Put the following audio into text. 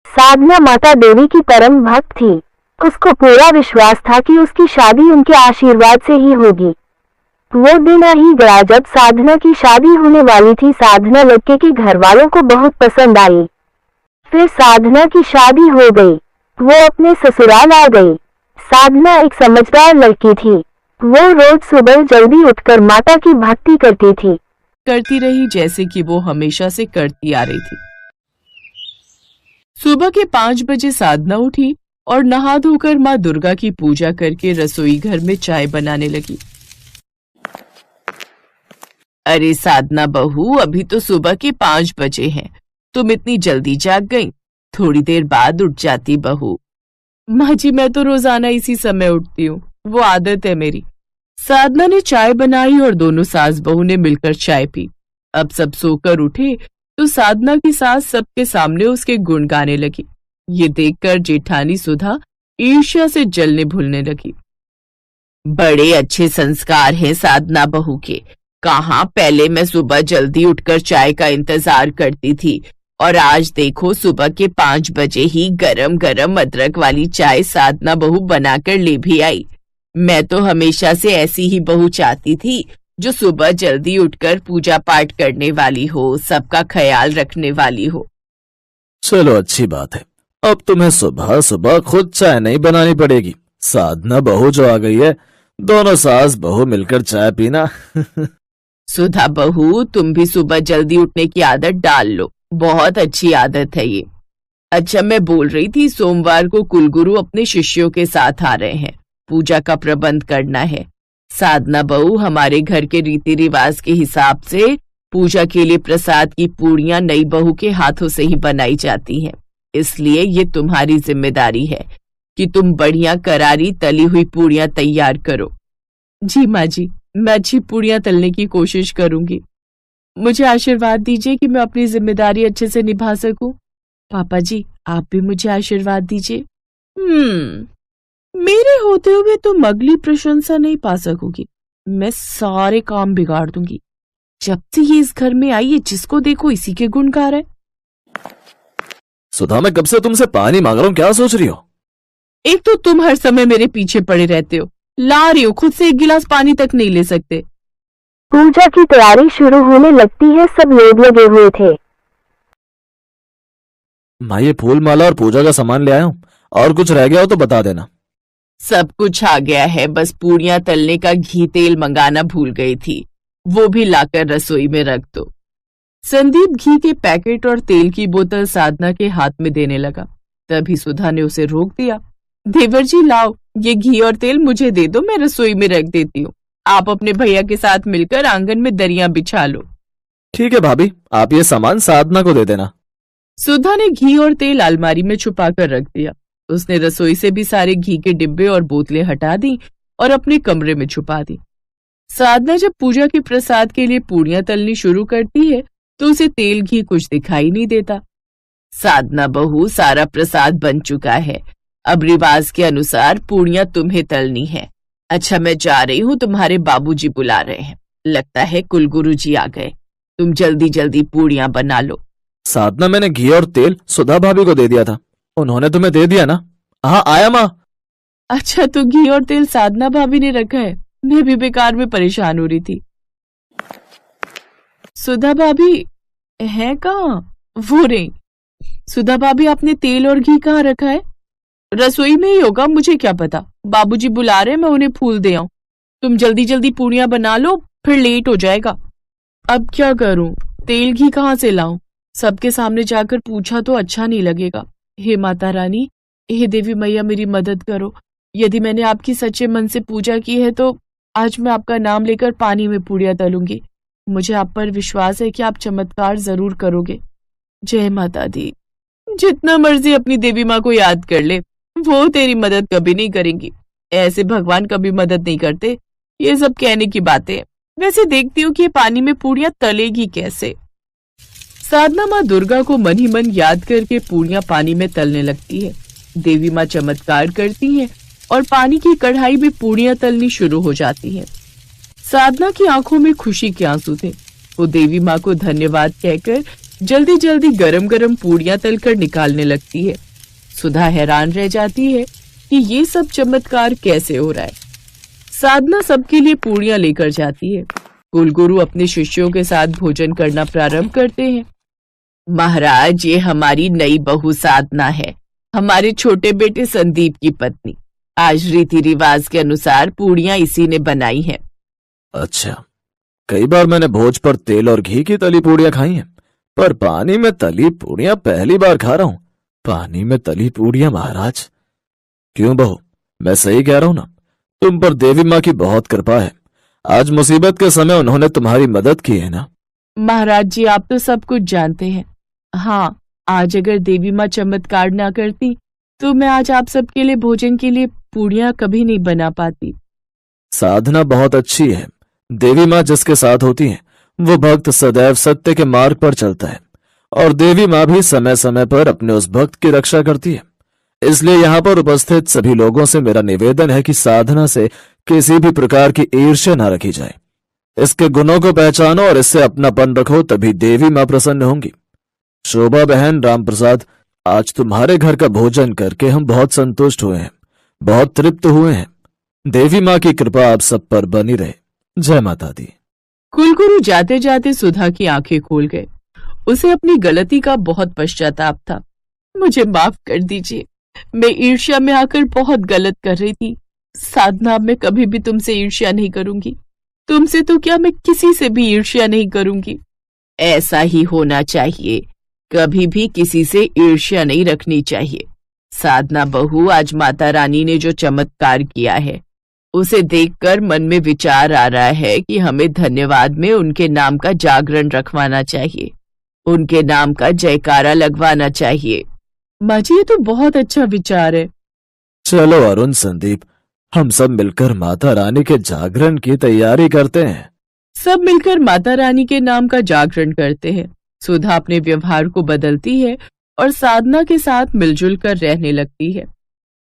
साधना माता देवी की परम भक्त थी। उसको पूरा विश्वास था कि उसकी शादी उनके आशीर्वाद से ही होगी। वो दिन आ ही गया जब साधना की शादी होने वाली थी। साधना लड़के के घर वालों को बहुत पसंद आई। फिर साधना की शादी हो गई। वो अपने ससुराल आ गई। साधना एक समझदार लड़की थी। वो रोज सुबह जल्दी उठकर माता की भक्ति करती रही जैसे कि वो हमेशा से करती आ रही थी। सुबह के 5 बजे साधना उठी और नहा धोकर माँ दुर्गा की पूजा करके रसोई घर में चाय बनाने लगी। अरे साधना बहू, अभी तो सुबह के 5 बजे हैं। तुम इतनी जल्दी जाग गई? थोड़ी देर बाद उठ जाती बहू। माँ जी, मैं तो रोजाना इसी समय उठती हूँ, वो आदत है मेरी। साधना ने चाय बनाई और दोनों सास बहू ने मिलकर चाय पी। अब सब सोकर उठे तो साधना की सास सबके सामने उसके गुण गाने लगी। ये देखकर जेठानी सुधा ईर्ष्या से जलने भूलने लगी। बड़े अच्छे संस्कार हैं साधना बहू के। कहाँ पहले मैं सुबह जल्दी उठकर चाय का इंतजार करती थी और आज देखो सुबह के 5 बजे ही गरम गरम अदरक वाली चाय साधना बहू बनाकर ले भी आई। मैं तो हमेशा से ऐसी ही बहू चाहती थी, जो सुबह जल्दी उठकर पूजा पाठ करने वाली हो, सबका ख्याल रखने वाली हो। चलो अच्छी बात है, अब तुम्हें सुबह सुबह खुद चाय नहीं बनानी पड़ेगी। साधना बहू जो आ गई है, दोनों सास बहू मिलकर चाय पीना। सुधा बहू, तुम भी सुबह जल्दी उठने की आदत डाल लो, बहुत अच्छी आदत है ये। अच्छा, मैं बोल रही थी सोमवार को कुलगुरु अपने शिष्यों के साथ आ रहे हैं, पूजा का प्रबंध करना है। साधना बहू, हमारे घर के रीति रिवाज के हिसाब से पूजा के लिए प्रसाद की पूड़ियां नई बहू के हाथों से ही बनाई जाती हैं, इसलिए ये तुम्हारी जिम्मेदारी है कि तुम बढ़िया करारी तली हुई पूड़ियां तैयार करो। जी माँ जी, मैं अच्छी पूड़ियां तलने की कोशिश करूंगी। मुझे आशीर्वाद दीजिए कि मैं अपनी जिम्मेदारी अच्छे से निभा सकूं। पापा जी, आप भी मुझे आशीर्वाद दीजिए। मेरे होते हुए तुम अगली प्रशंसा नहीं पा सकोगी। मैं सारे काम बिगाड़ दूंगी। जब से ये इस घर में आई है, जिसको देखो इसी के गुण गा रहा है। सुधा, मैं कब से तुमसे पानी मांग रहा हूँ, क्या सोच रही हो? एक तो तुम हर समय मेरे पीछे पड़े रहते हो, ला रही हो, खुद से एक गिलास पानी तक नहीं ले सकते। पूजा की तैयारी शुरू होने लगती है। सब लोग लगे हुए थे। मैं ये फूल माला और पूजा का सामान ले आया हूँ, और कुछ रह गया हो तो बता देना। सब कुछ आ गया है, बस पूड़ियां तलने का घी तेल मंगाना भूल गई थी, वो भी लाकर रसोई में रख दो। संदीप घी के पैकेट और तेल की बोतल साधना के हाथ में देने लगा। तभी सुधा ने उसे रोक दिया। देवर जी, लाओ, ये घी और तेल मुझे दे दो, मैं रसोई में रख देती हूँ। आप अपने भैया के साथ मिलकर आंगन में दरियां बिछा लो। ठीक है भाभी, आप ये सामान साधना को दे देना। सुधा ने घी और तेल अलमारी में छुपा कर रख दिया। उसने रसोई से भी सारे घी के डिब्बे और बोतलें हटा दी और अपने कमरे में छुपा दी। साधना जब पूजा के प्रसाद के लिए पूड़ियां तलनी शुरू करती है तो उसे तेल घी कुछ दिखाई नहीं देता। साधना बहू, सारा प्रसाद बन चुका है, अब रिवाज के अनुसार पूड़ियां तुम्हें तलनी है। अच्छा, मैं जा रही हूँ, तुम्हारे बाबूजी बुला रहे हैं, लगता है कुलगुरु जी आ गए। तुम जल्दी जल्दी पूड़ियां बना लो। साधना, मैंने घी और तेल सुधा भाभी को दे दिया था, उन्होंने तुम्हें दे दिया ना? हाँ, आया माँ। अच्छा, तो घी और तेल साधना भाभी ने रखा है, मैं भी बेकार में परेशान हो रही थी। सुधा भाभी है कहाँ? वो रही। सुधा भाभी, आपने तेल और घी कहाँ रखा है? रसोई में ही होगा, मुझे क्या पता। बाबूजी बुला रहे, मैं उन्हें फूल दे आऊं। तुम जल्दी जल्दी पूड़ियां बना लो, फिर लेट हो जाएगा। अब क्या करूं? तेल घी कहाँ से लाऊं? सबके सामने जाकर पूछा तो अच्छा नहीं लगेगा। हे माता रानी, हे देवी मैया, मेरी मदद करो। यदि मैंने आपकी सच्चे मन से पूजा की है तो आज मैं आपका नाम लेकर पानी में पूड़ियां तलूंगी। मुझे आप पर विश्वास है कि आप चमत्कार जरूर करोगे। जय माता दी। जितना मर्जी अपनी देवी माँ को याद कर ले, वो तेरी मदद कभी नहीं करेंगी। ऐसे भगवान कभी मदद नहीं करते। ये सब कहने की बातें। वैसे देखती हूँ कि ये पानी में पूड़ियां तलेगी कैसे। साधना माँ दुर्गा को मन ही मन याद करके पूड़ियां पानी में तलने लगती है। देवी माँ चमत्कार करती हैं और पानी की कढ़ाई में पूड़ियां तलनी शुरू हो जाती हैं। साधना की आंखों में खुशी के आंसू थे। वो देवी माँ को धन्यवाद कहकर जल्दी जल्दी गरम गरम पूड़ियां तलकर निकालने लगती है। सुधा हैरान रह जाती है कि ये सब चमत्कार कैसे हो रहा है। साधना सबके लिए पूड़ियां लेकर जाती है। कुलगुरु अपने शिष्यों के साथ भोजन करना प्रारंभ करते हैं। महाराज, ये हमारी नई बहू साधना है, हमारे छोटे बेटे संदीप की पत्नी। आज रीति रिवाज के अनुसार पूड़ियां इसी ने बनाई हैं। अच्छा, कई बार मैंने भोज पर तेल और घी की तली पूड़ियां खाई हैं, पर पानी में तली पूड़ियां पहली बार खा रहा हूं। पानी में तली पूड़ियां महाराज? क्यों बहू, मैं सही कह रहा हूं ना? तुम पर देवी माँ की बहुत कृपा है। आज मुसीबत के समय उन्होंने तुम्हारी मदद की है ना? महाराज जी, आप तो सब कुछ जानते हैं। हाँ, आज अगर देवी माँ चमत्कार ना करती तो मैं आज आप सबके लिए भोजन के लिए पूड़ियां कभी नहीं बना पाती। साधना बहुत अच्छी है। देवी माँ जिसके साथ होती है वो भक्त सदैव सत्य के मार्ग पर चलता है, और देवी माँ भी समय समय पर अपने उस भक्त की रक्षा करती है। इसलिए यहाँ पर उपस्थित सभी लोगों से मेरा निवेदन है कि साधना से किसी भी प्रकार की ईर्ष्या न रखी जाए। इसके गुणों को पहचानो और इससे अपनापन रखो, तभी देवी माँ प्रसन्न होंगी। शोभा बहन, राम प्रसाद, आज तुम्हारे घर का भोजन करके हम बहुत संतुष्ट हुए हैं, बहुत तृप्त हुए हैं। देवी माँ की कृपा आप सब पर बनी रहे। जय माता दी। कुलगुरु जाते जाते सुधा की आंखें खोल गए। उसे अपनी गलती का बहुत पश्चाताप था। मुझे माफ कर दीजिए, मैं ईर्ष्या में आकर बहुत गलत कर रही थी। साधना, मैं कभी भी तुमसे ईर्ष्या नहीं करूंगी। तुमसे तो क्या, मैं किसी से भी ईर्ष्या नहीं करूंगी। ऐसा ही होना चाहिए, कभी भी किसी से ईर्ष्या नहीं रखनी चाहिए। साधना बहू, आज माता रानी ने जो चमत्कार किया है उसे देखकर मन में विचार आ रहा है कि हमें धन्यवाद में उनके नाम का जागरण रखवाना चाहिए, उनके नाम का जयकारा लगवाना चाहिए। माँ जी, ये तो बहुत अच्छा विचार है। चलो अरुण, संदीप, हम सब मिलकर माता रानी के जागरण की तैयारी करते हैं। सब मिलकर माता रानी के नाम का जागरण करते हैं। सुधा अपने व्यवहार को बदलती है और साधना के साथ मिलजुल कर रहने लगती है।